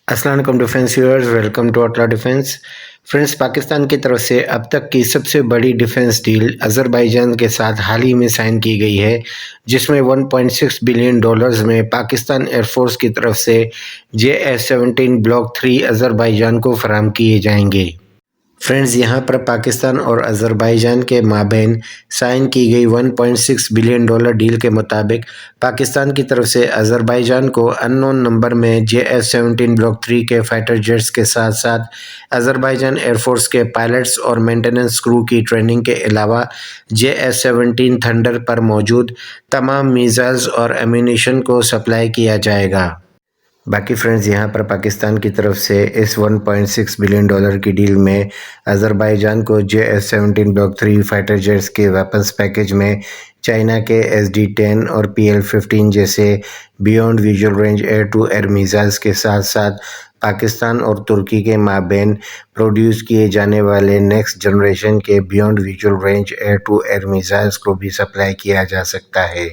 अस्सलाम वालेकुम defence viewers, welcome to Atla defence. Friends, Pakistan की तरफ से अब तक की सबसे बड़ी डिफेंस डील अज़रबैजान के साथ हाल ही में साइन की गई है, जिसमें 1.6 बिलियन डॉलर्स में पाकिस्तान एयरफोर्स की तरफ से JS-17 ब्लॉक 3 अज़रबैजान को फराहम किए जाएंगे। फ्रेंड्स, यहाँ पर पाकिस्तान और अज़रबैजान के माबैन साइन की गई 1.6 बिलियन डॉलर डील के मुताबिक पाकिस्तान की तरफ से अज़रबैजान को अननोन नंबर में JS-17 ब्लॉक 3 के फाइटर जेट्स के साथ साथ अज़रबैजान एयरफोर्स के पायलट्स और मेंटेनेंस क्रू की ट्रेनिंग के अलावा JS-17 थंडर पर मौजूद तमाम मिसाइल्स और एम्यूनेशन को सप्लाई किया जाएगा। बाकी फ्रेंड्स, यहाँ पर पाकिस्तान की तरफ से इस 1.6 बिलियन डॉलर की डील में अज़रबैजान को JS-17 ब्लॉक 3 फाइटर जेट्स के वेपन्स पैकेज में चाइना के SD-10 और PL-15 जैसे beyond visual range air to air missiles के साथ साथ पाकिस्तान और तुर्की के माबैन प्रोड्यूस किए जाने वाले नेक्स्ट जनरेशन के beyond visual range air to air missiles को भी सप्लाई किया जा सकता है।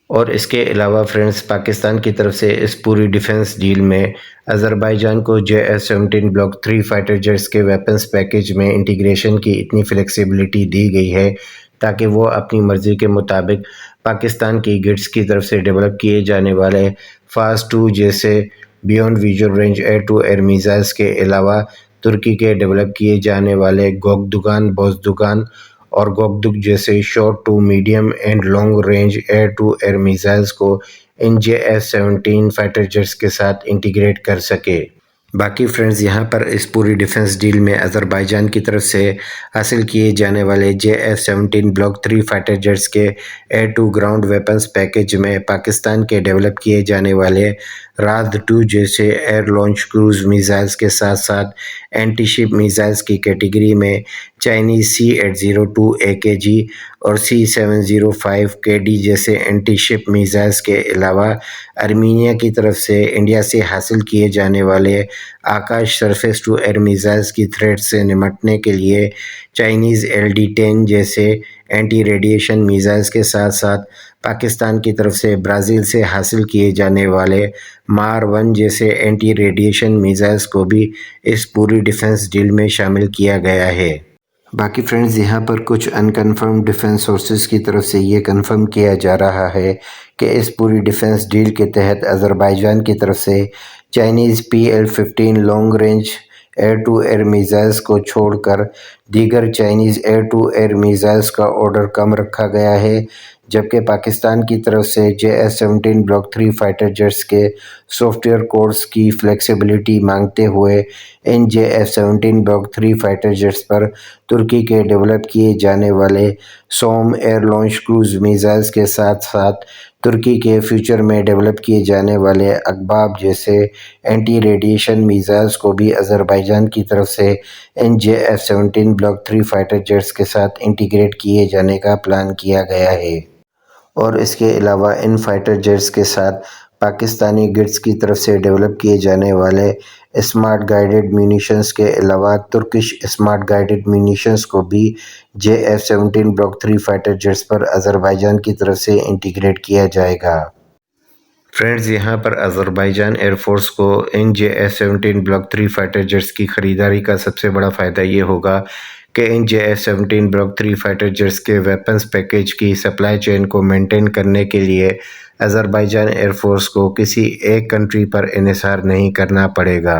और इसके अलावा फ्रेंड्स, पाकिस्तान की तरफ से इस पूरी डिफेंस डील में अज़रबैजान को JS-17 ब्लॉक 3 फाइटर जेट्स के वेपन्स पैकेज में इंटीग्रेशन की इतनी फ्लेक्सिबिलिटी दी गई है ताकि वो अपनी मर्ज़ी के मुताबिक पाकिस्तान की गिट्स की तरफ से डेवलप किए जाने वाले फास्ट-2 जैसे beyond visual range air to air missiles के अलावा तुर्की के डेवलप किए जाने वाले गोकदुगान, बोज़दुगान और गोकदुक जैसे short to medium and long range air to air missiles को इन JS-17 फाइटर जेट्स के साथ इंटीग्रेट कर सके। बाकी फ्रेंड्स, यहाँ पर इस पूरी डिफेंस डील में अज़रबैजान की तरफ से हासिल किए जाने वाले JS-17 ब्लॉक 3 फाइटर जेट्स के air to ground weapons package में पाकिस्तान के डेवलप किए जाने वाले राद-2 जैसे एयर लॉन्च क्रूज़ मिसाइल्स के साथ साथ एंटी शिप मिसाइल्स की कैटेगरी में चाइनीज़ C-802 AKG और C-705 KD जैसे एंटी शिप मिसाइल्स के अलावा आर्मीनिया की तरफ से इंडिया से हासिल किए जाने वाले आकाश सरफेस टू एयर मिसाइल्स की थ्रेट से निपटने के लिए चाइनीज़ LD-10 जैसे एंटी रेडिएशन मिसाइल्स के साथ साथ पाकिस्तान की तरफ से ब्राज़ील से हासिल किए जाने वाले मार-1 जैसे एंटी रेडिएशन मिसाइल्स को भी इस पूरी डिफेंस डील में शामिल किया गया है। बाकी फ्रेंड्स, यहाँ पर कुछ अनकन्फर्म डिफेंस सोर्सेज की तरफ से ये कंफर्म किया जा रहा है कि इस पूरी डिफेंस डील के तहत अज़रबैजान की तरफ से Chinese PL-15 long range air to air missiles को छोड़कर दीगर Chinese air to air missiles का ऑर्डर कम रखा गया है, जबकि पाकिस्तान की तरफ से JS-17 ब्लॉक 3 फाइटर जेट्स के सॉफ्टवेयर कोर्स की फ्लेक्सिबिलिटी मांगते हुए इन JS-17 ब्लॉक 3 फाइटर जेट्स पर तुर्की के डेवलप किए जाने वाले सोम एयर लॉन्च क्रूज़ मिसाइल्स के साथ साथ तुर्की के फ्यूचर में डेवलप किए जाने वाले अकबाब जैसे एंटी रेडिएशन मिसाइल्स को भी अज़रबैजान की तरफ से इन JS-17 ब्लॉक 3 फाइटर जेट्स के साथ इंटीग्रेट किए जाने का प्लान किया गया है। और इसके अलावा इन फाइटर जेट्स के साथ पाकिस्तानी गिट्स की तरफ से डेवलप किए जाने वाले स्मार्ट गाइडेड म्यूनिशंस के अलावा तुर्किश स्मार्ट गाइडेड म्यूनिशंस को भी JS-17 ब्लॉक 3 फाइटर जेट्स पर अज़रबैजान की तरफ से इंटीग्रेट किया जाएगा। फ्रेंड्स, यहाँ पर अज़रबैजान एयरफोर्स को इन JS-17 ब्लॉक 3 फाइटर जेट्स की ख़रीदारी का सबसे बड़ा फ़ायदा ये होगा कि इन JS-17 ब्लॉक 3 फाइटर जेट्स के वेपन्स पैकेज की सप्लाई चेन को मेंटेन करने के लिए अज़रबैजान एयरफोर्स को किसी एक कंट्री पर इन्हिसार नहीं करना पड़ेगा,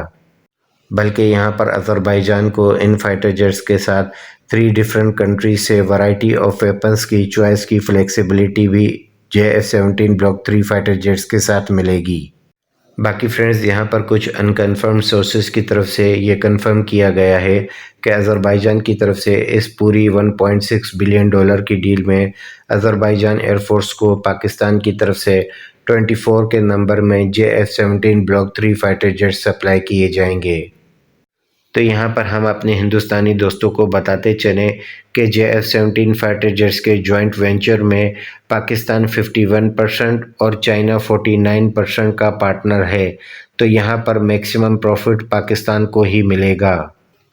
बल्कि यहाँ पर अज़रबैजान को इन फाइटर जेट्स के साथ 3 डिफरेंट कंट्रीज से वैरायटी ऑफ वेपन्स की चॉइस की फ्लेक्सिबिलिटी भी JS-17 ब्लॉक 3 फाइटर जेट्स के साथ मिलेगी। बाकी फ्रेंड्स, यहाँ पर कुछ अनकन्फर्म सोर्सेज की तरफ से ये कंफर्म किया गया है कि अज़रबैजान की तरफ से इस पूरी 1.6 बिलियन डॉलर की डील में अज़रबैजान एयरफोर्स को पाकिस्तान की तरफ से 24 के नंबर में JS-17 block 3 fighter jets supply किए जाएंगे। तो यहाँ पर हम अपने हिंदुस्तानी दोस्तों को बताते चलें कि JS-17 फाइटर जेट्स के जॉइंट वेंचर में पाकिस्तान 51% और चाइना 49% का पार्टनर है, तो यहाँ पर मैक्सिमम प्रॉफिट पाकिस्तान को ही मिलेगा।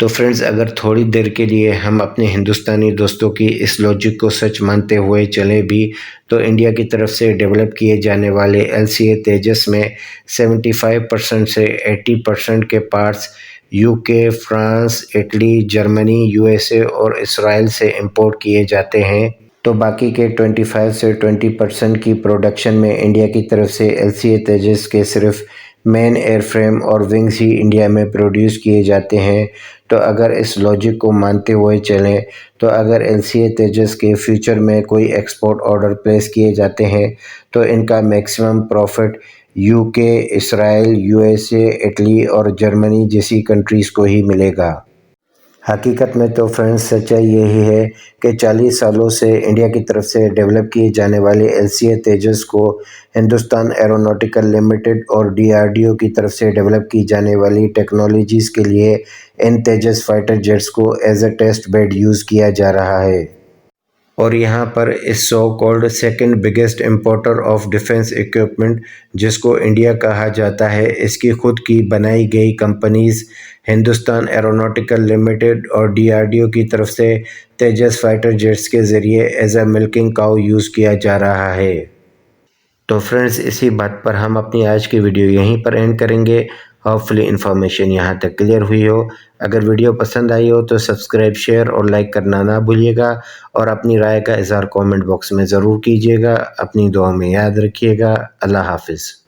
تو فرینڈز اگر تھوڑی دیر کے لیے ہم اپنے ہندوستانی دوستوں کی اس لاجک کو سچ مانتے ہوئے چلیں بھی تو انڈیا کی طرف سے ڈیولپ کیے جانے والے LCA تیجس میں 75% سے 80% کے parts UK، France, Italy, Germany, USA اور اسرائیل سے امپورٹ کیے جاتے ہیں، تو باقی کے 25 سے 20% کی پروڈکشن میں انڈیا کی طرف سے LCA تیجس کے صرف مین ایئر فریم اور ونگز ہی انڈیا میں پروڈیوس کیے جاتے ہیں۔ تو اگر اس لاجک کو مانتے ہوئے چلیں تو اگر LCA تیجس کے فیوچر میں کوئی ایکسپورٹ آرڈر پلیس کیے جاتے ہیں تو ان کا میکسیمم پروفٹ UK، اسرائیل، USA، اٹلی اور جرمنی جیسی کنٹریز کو ہی ملے گا۔ حقیقت میں تو فرینڈز سچائی یہی ہے کہ 40 سالوں سے انڈیا کی طرف سے ڈیولپ کیے جانے والے LCA تیجس کو ہندوستان ایروناٹیکل لمیٹڈ اور DRDO کی طرف سے ڈیولپ کی جانے والی ٹیکنالوجیز کے لیے ان تیجس فائٹر جیٹس کو as a test bed use کیا جا رہا ہے۔ اور یہاں پر اس so called second biggest importer of defence equipment جس کو انڈیا کہا جاتا ہے، اس کی خود کی بنائی گئی کمپنیز ہندوستان ایروناٹیکل لمیٹڈ اور DRDO کی طرف سے تیجس فائٹر جیٹس کے ذریعے as a milking cow use کیا جا رہا ہے۔ تو فرینڈز اسی بات پر ہم اپنی آج کی ویڈیو یہیں پر اینڈ کریں گے۔ ہوپ فلی انفارمیشن یہاں تک کلیئر ہوئی ہو۔ اگر ویڈیو پسند آئی ہو تو سبسکرائب، شیئر اور لائک کرنا نہ بھولیے گا، اور اپنی رائے کا اظہار کامنٹ باکس میں ضرور کیجیے گا۔ اپنی دعاؤں میں یاد رکھیے گا۔ اللہ حافظ۔